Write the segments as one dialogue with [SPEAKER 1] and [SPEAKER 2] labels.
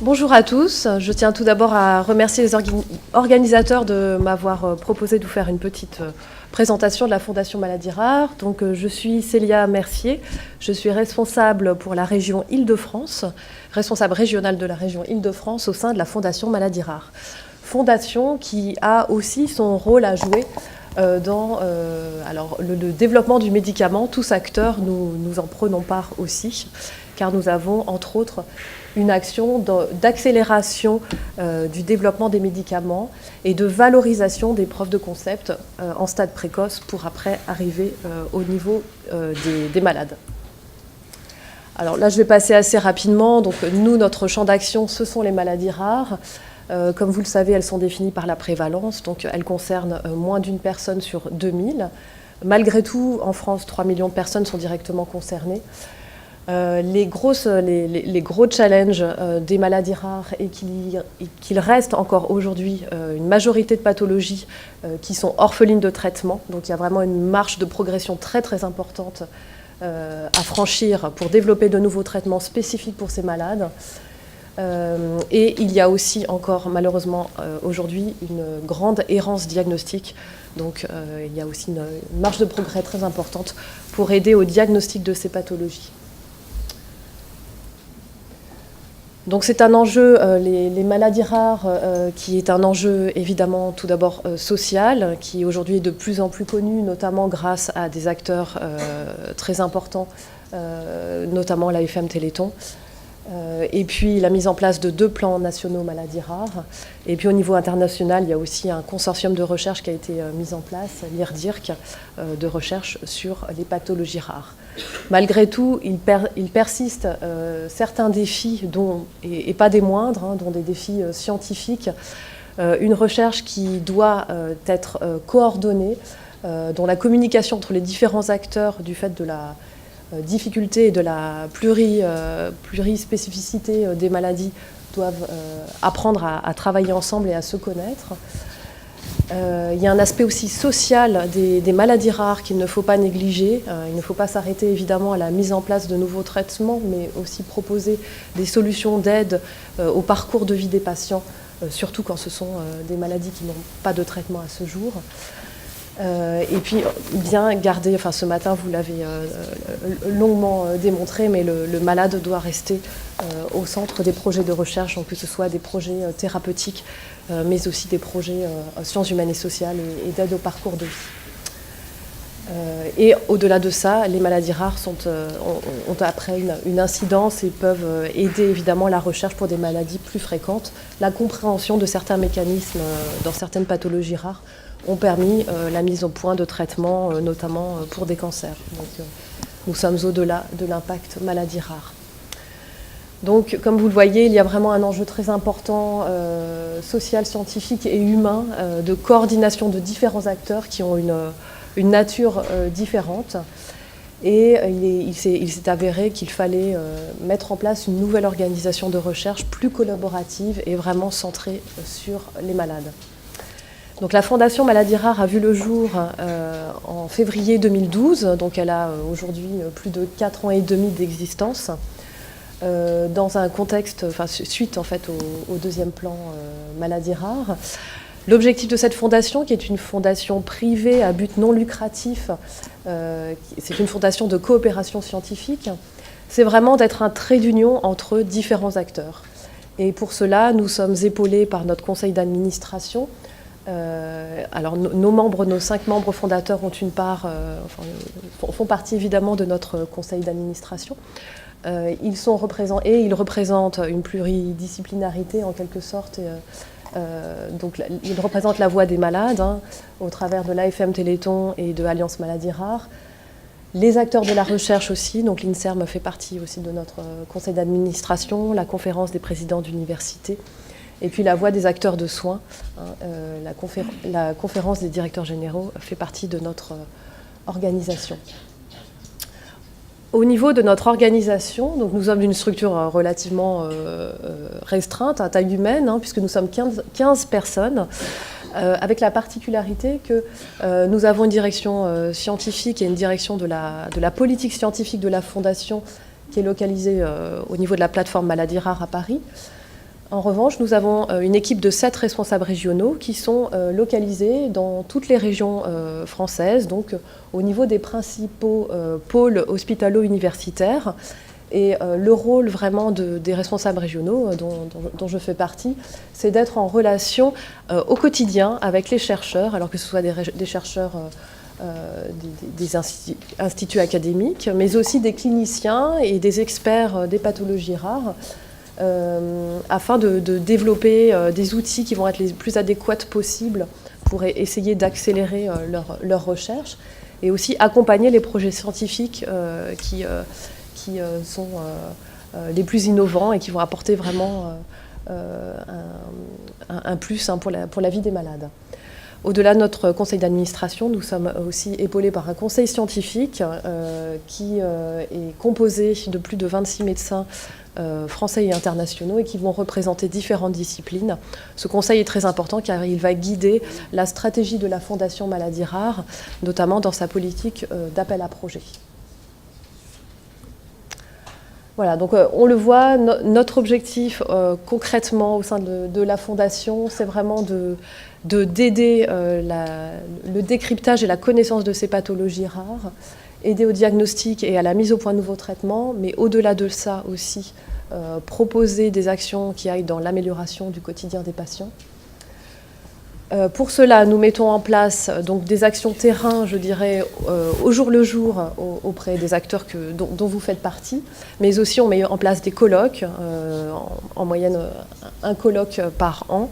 [SPEAKER 1] Bonjour à tous. Je tiens tout d'abord à remercier les organisateurs de m'avoir proposé de vous faire une petite présentation de la Fondation Maladies Rares. Donc, je suis Célia Mercier. Je suis responsable pour la région Île-de-France, responsable régionale de la région Île-de-France au sein de la Fondation Maladies Rares. Fondation qui a aussi son rôle à jouer dans le développement du médicament. Tous acteurs, nous en prenons part aussi, car nous avons, entre autres, une action d'accélération du développement des médicaments et de valorisation des preuves de concept en stade précoce pour après arriver au niveau des malades. Alors là, je vais passer assez rapidement. Donc nous, notre champ d'action, ce sont les maladies rares. Comme vous le savez, elles sont définies par la prévalence, donc elles concernent moins d'une personne sur 2000. Malgré tout, en France, 3 millions de personnes sont directement concernées. Les gros challenges des maladies rares et qu'il reste encore aujourd'hui une majorité de pathologies qui sont orphelines de traitement. Donc il y a vraiment une marche de progression très très importante à franchir pour développer de nouveaux traitements spécifiques pour ces malades. Et il y a aussi encore malheureusement aujourd'hui une grande errance diagnostique. Donc il y a aussi une marge de progrès très importante pour aider au diagnostic de ces pathologies. Donc c'est un enjeu, les maladies rares, qui est un enjeu évidemment tout d'abord social, qui aujourd'hui est de plus en plus connu, notamment grâce à des acteurs très importants, notamment l'AFM Téléthon. Et puis la mise en place de 2 plans nationaux maladies rares. Et puis au niveau international, il y a aussi un consortium de recherche qui a été mis en place, l'IRDIRC, de recherche sur les pathologies rares. Malgré tout, il persiste certains défis, et pas des moindres, dont des défis scientifiques, une recherche qui doit être coordonnée, dont la communication entre les différents acteurs du fait de la difficulté et de la plurispécificité des maladies doivent apprendre à travailler ensemble et à se connaître. Il y a un aspect aussi social des maladies rares qu'il ne faut pas négliger. Il ne faut pas s'arrêter évidemment à la mise en place de nouveaux traitements, mais aussi proposer des solutions d'aide au parcours de vie des patients, surtout quand ce sont des maladies qui n'ont pas de traitement à ce jour. Et puis bien garder, enfin ce matin vous l'avez longuement démontré, mais le malade doit rester au centre des projets de recherche, donc que ce soit des projets thérapeutiques, mais aussi des projets sciences humaines et sociales et d'aide au parcours de vie. Et au-delà de ça, les maladies rares ont après une incidence et peuvent aider évidemment la recherche pour des maladies plus fréquentes. La compréhension de certains mécanismes dans certaines pathologies rares ont permis la mise au point de traitements, notamment pour des cancers. Donc, nous sommes au-delà de l'impact maladies rares. Donc, comme vous le voyez, il y a vraiment un enjeu très important, social, scientifique et humain, de coordination de différents acteurs qui ont une nature différente. Et il s'est avéré qu'il fallait mettre en place une nouvelle organisation de recherche plus collaborative et vraiment centrée sur les malades. Donc la Fondation Maladies Rares a vu le jour en février 2012, donc elle a aujourd'hui plus de 4 ans et demi d'existence, dans un contexte, suite en fait au 2e plan Maladies Rares. L'objectif de cette fondation, qui est une fondation privée à but non lucratif, c'est une fondation de coopération scientifique, c'est vraiment d'être un trait d'union entre différents acteurs. Et pour cela, nous sommes épaulés par notre conseil d'administration. Alors nos membres, nos 5 membres fondateurs ont une part, font partie évidemment de notre conseil d'administration. Ils représentent une pluridisciplinarité en quelque sorte. Donc ils représentent la voix des malades au travers de l'AFM Téléthon et de Alliance Maladies Rares. Les acteurs de la recherche aussi, donc l'INSERM fait partie aussi de notre conseil d'administration, la conférence des présidents d'université. Et puis la voix des acteurs de soins, la conférence des directeurs généraux fait partie de notre organisation. Au niveau de notre organisation, donc nous sommes d'une structure relativement restreinte, à taille humaine, puisque nous sommes 15 personnes, avec la particularité que nous avons une direction scientifique et une direction de la politique scientifique de la Fondation qui est localisée au niveau de la plateforme Maladies Rares à Paris. En revanche, nous avons une équipe de 7 responsables régionaux qui sont localisés dans toutes les régions françaises, donc au niveau des principaux pôles hospitalo-universitaires. Et le rôle vraiment des responsables régionaux, dont je fais partie, c'est d'être en relation au quotidien avec les chercheurs, alors que ce soit des chercheurs des instituts académiques, mais aussi des cliniciens et des experts des pathologies rares, afin de développer des outils qui vont être les plus adéquats possibles pour essayer d'accélérer leur recherche, et aussi accompagner les projets scientifiques qui sont les plus innovants et qui vont apporter vraiment un plus pour la vie des malades. Au-delà de notre conseil d'administration, nous sommes aussi épaulés par un conseil scientifique qui est composé de plus de 26 médecins français et internationaux et qui vont représenter différentes disciplines. Ce conseil est très important car il va guider la stratégie de la Fondation Maladies Rares, notamment dans sa politique d'appel à projets. Voilà, donc on le voit, notre objectif concrètement au sein de la Fondation, c'est vraiment d'aider le décryptage et la connaissance de ces pathologies rares, aider au diagnostic et à la mise au point de nouveaux traitements, mais au-delà de ça aussi, proposer des actions qui aillent dans l'amélioration du quotidien des patients. Pour cela, nous mettons en place donc, des actions terrain, je dirais, au jour le jour auprès des acteurs dont vous faites partie, mais aussi on met en place des colloques, en moyenne un colloque par an.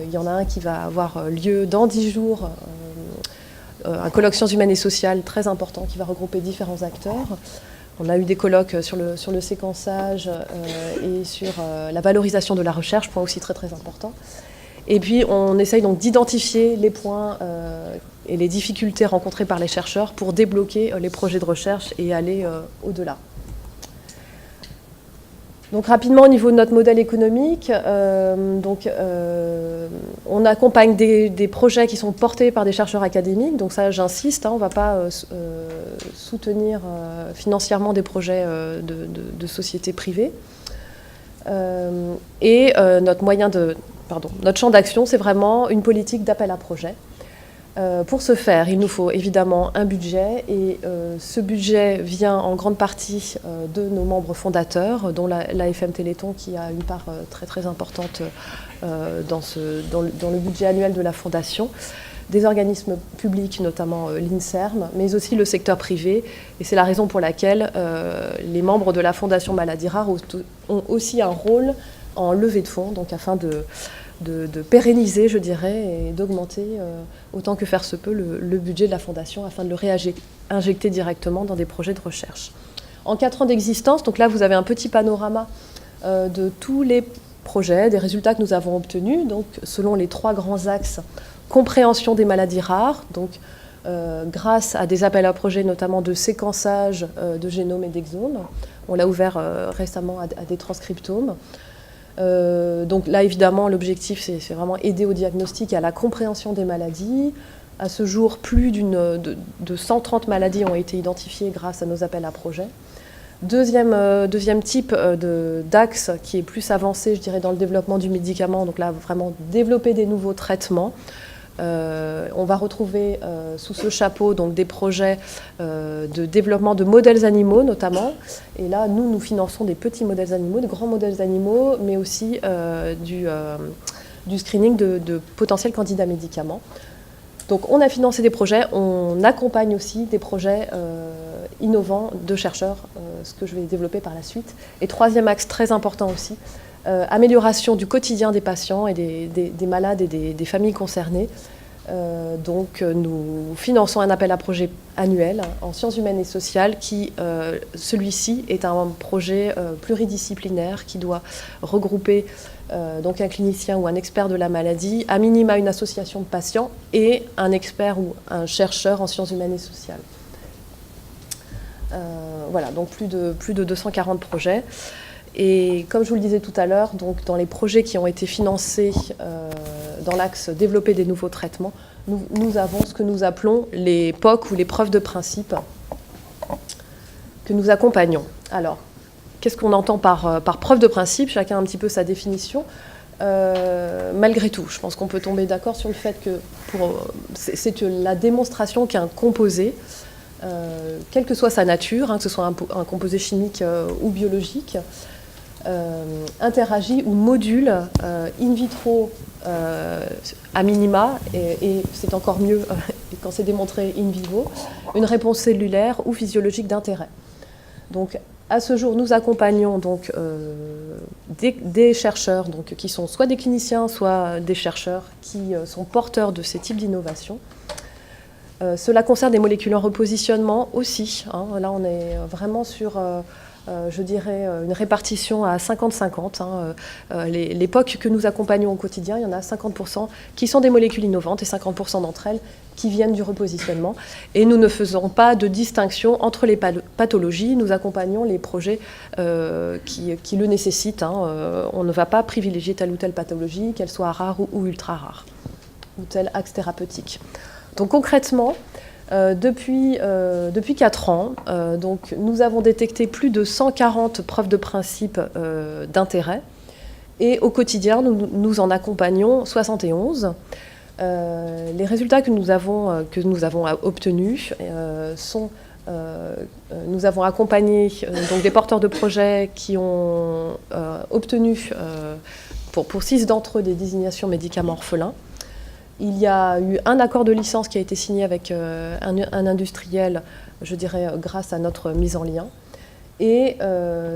[SPEAKER 1] Il y en a un qui va avoir lieu dans 10 jours, un colloque sciences humaines et sociales très important qui va regrouper différents acteurs. On a eu des colloques sur le séquençage et sur la valorisation de la recherche, point aussi très très important. Et puis, on essaye donc d'identifier les points et les difficultés rencontrées par les chercheurs pour débloquer les projets de recherche et aller au-delà. Donc, rapidement, au niveau de notre modèle économique, on accompagne des projets qui sont portés par des chercheurs académiques. Donc ça, j'insiste, on ne va pas soutenir financièrement des projets de sociétés privées. Notre champ d'action, c'est vraiment une politique d'appel à projet. Pour ce faire, il nous faut évidemment un budget et ce budget vient en grande partie de nos membres fondateurs, dont l'AFM Téléthon qui a une part très très importante dans le budget annuel de la Fondation, des organismes publics, notamment l'INSERM, mais aussi le secteur privé. Et c'est la raison pour laquelle les membres de la Fondation Maladies Rares ont aussi un rôle en levée de fonds, donc afin de pérenniser, je dirais, et d'augmenter autant que faire se peut le budget de la Fondation afin de le réinjecter directement dans des projets de recherche. En 4 ans d'existence, donc là vous avez un petit panorama de tous les projets, des résultats que nous avons obtenus, donc selon les 3 grands axes: compréhension des maladies rares, donc grâce à des appels à projets notamment de séquençage de génomes et d'exomes. On l'a ouvert récemment à des transcriptomes. Donc là, évidemment, l'objectif, c'est vraiment aider au diagnostic et à la compréhension des maladies. À ce jour, plus de 130 maladies ont été identifiées grâce à nos appels à projets. Deuxième type d'axe qui est plus avancé, je dirais, dans le développement du médicament. Donc là, vraiment développer des nouveaux traitements. On va retrouver sous ce chapeau donc, des projets de développement de modèles animaux notamment. Et là, nous finançons des petits modèles animaux, de grands modèles animaux, mais aussi du screening de potentiels candidats médicaments. Donc on a financé des projets, on accompagne aussi des projets innovants de chercheurs, ce que je vais développer par la suite. Et 3e axe très important aussi, amélioration du quotidien des patients et des malades et des familles concernées. Donc nous finançons un appel à projet annuel en sciences humaines et sociales qui, celui-ci, est un projet pluridisciplinaire qui doit regrouper donc un clinicien ou un expert de la maladie, à minima une association de patients et un expert ou un chercheur en sciences humaines et sociales. Voilà, donc plus de 240 projets. Et comme je vous le disais tout à l'heure, donc dans les projets qui ont été financés dans l'axe développer des nouveaux traitements, nous avons ce que nous appelons les POC ou les preuves de principe que nous accompagnons. Alors, qu'est-ce qu'on entend par preuve de principe? Chacun a un petit peu sa définition. Malgré tout, je pense qu'on peut tomber d'accord sur le fait que c'est la démonstration qu'un composé, quelle que soit sa nature, que ce soit un composé chimique ou biologique, interagit ou module in vitro à minima, et c'est encore mieux quand c'est démontré in vivo, une réponse cellulaire ou physiologique d'intérêt. Donc, à ce jour, nous accompagnons donc, des chercheurs donc, qui sont soit des cliniciens, soit des chercheurs qui sont porteurs de ces types d'innovations. Cela concerne des molécules en repositionnement aussi. Là, on est vraiment sur, je dirais, une répartition à 50-50. Les POC que nous accompagnons au quotidien, il y en a 50% qui sont des molécules innovantes et 50% d'entre elles qui viennent du repositionnement. Et nous ne faisons pas de distinction entre les pathologies. Nous accompagnons les projets qui le nécessitent. On ne va pas privilégier telle ou telle pathologie, qu'elle soit rare ou ultra rare, ou tel axe thérapeutique. Donc concrètement, depuis 4 ans, donc, nous avons détecté plus de 140 preuves de principe d'intérêt. Et au quotidien, nous en accompagnons 71. Les résultats que nous avons obtenus sont... nous avons accompagné donc, des porteurs de projets qui ont obtenu, pour 6 d'entre eux, des désignations médicaments orphelins. Il y a eu un accord de licence qui a été signé avec un industriel, je dirais, grâce à notre mise en lien. Et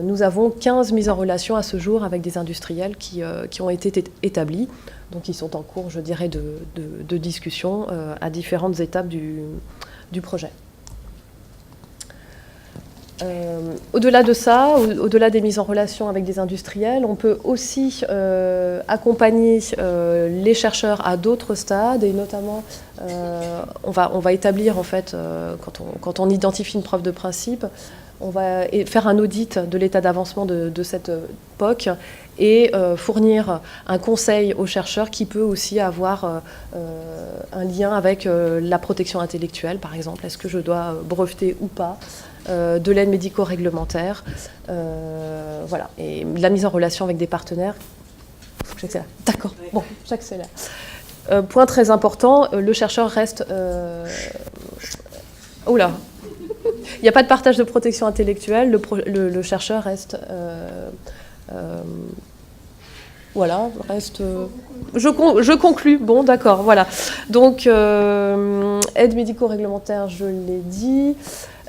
[SPEAKER 1] nous avons 15 mises en relation à ce jour avec des industriels qui ont été établis. Donc ils sont en cours, je dirais, de discussion à différentes étapes du projet. Au-delà de ça, au-delà des mises en relation avec des industriels, on peut aussi accompagner les chercheurs à d'autres stades, et notamment on va établir, en fait, quand on identifie une preuve de principe, on va faire un audit de l'état d'avancement de cette POC et fournir un conseil aux chercheurs qui peut aussi avoir un lien avec la protection intellectuelle, par exemple. Est-ce que je dois breveter ou pas de l'aide médico-réglementaire, voilà, et la mise en relation avec des partenaires. Faut que j'accélère. D'accord, bon, j'accélère. Point très important, le chercheur reste... Oula, il n'y a pas de partage de protection intellectuelle, le chercheur reste... voilà, reste... Je conclus, bon, d'accord, voilà. Donc, aide médico-réglementaire, je l'ai dit.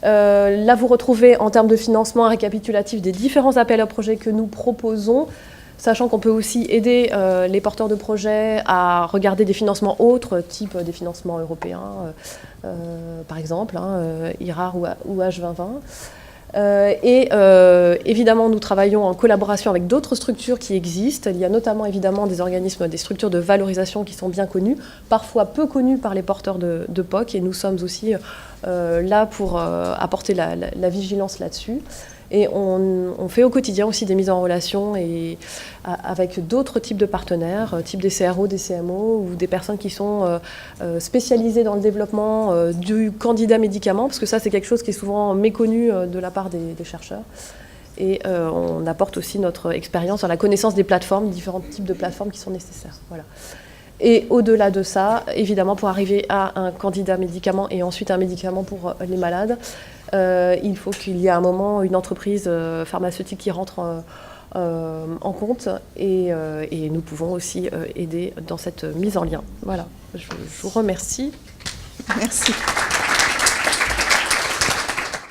[SPEAKER 1] Là, vous retrouvez en termes de financement un récapitulatif des différents appels à projets que nous proposons, sachant qu'on peut aussi aider les porteurs de projets à regarder des financements autres, type des financements européens, par exemple, IRAR ou H2020. Évidemment, nous travaillons en collaboration avec d'autres structures qui existent. Il y a notamment évidemment des organismes, des structures de valorisation qui sont bien connues, parfois peu connues par les porteurs de POC, et nous sommes aussi là pour apporter la vigilance là-dessus. Et on fait au quotidien aussi des mises en relation avec d'autres types de partenaires, type des CRO, des CMO, ou des personnes qui sont spécialisées dans le développement du candidat médicament, parce que ça, c'est quelque chose qui est souvent méconnu de la part des chercheurs. Et on apporte aussi notre expérience dans la connaissance des plateformes, différents types de plateformes qui sont nécessaires. Voilà. Et au-delà de ça, évidemment, pour arriver à un candidat médicament et ensuite un médicament pour les malades, il faut qu'il y ait à un moment une entreprise pharmaceutique qui rentre en compte, et nous pouvons aussi aider dans cette mise en lien. Voilà, je vous remercie.
[SPEAKER 2] Merci.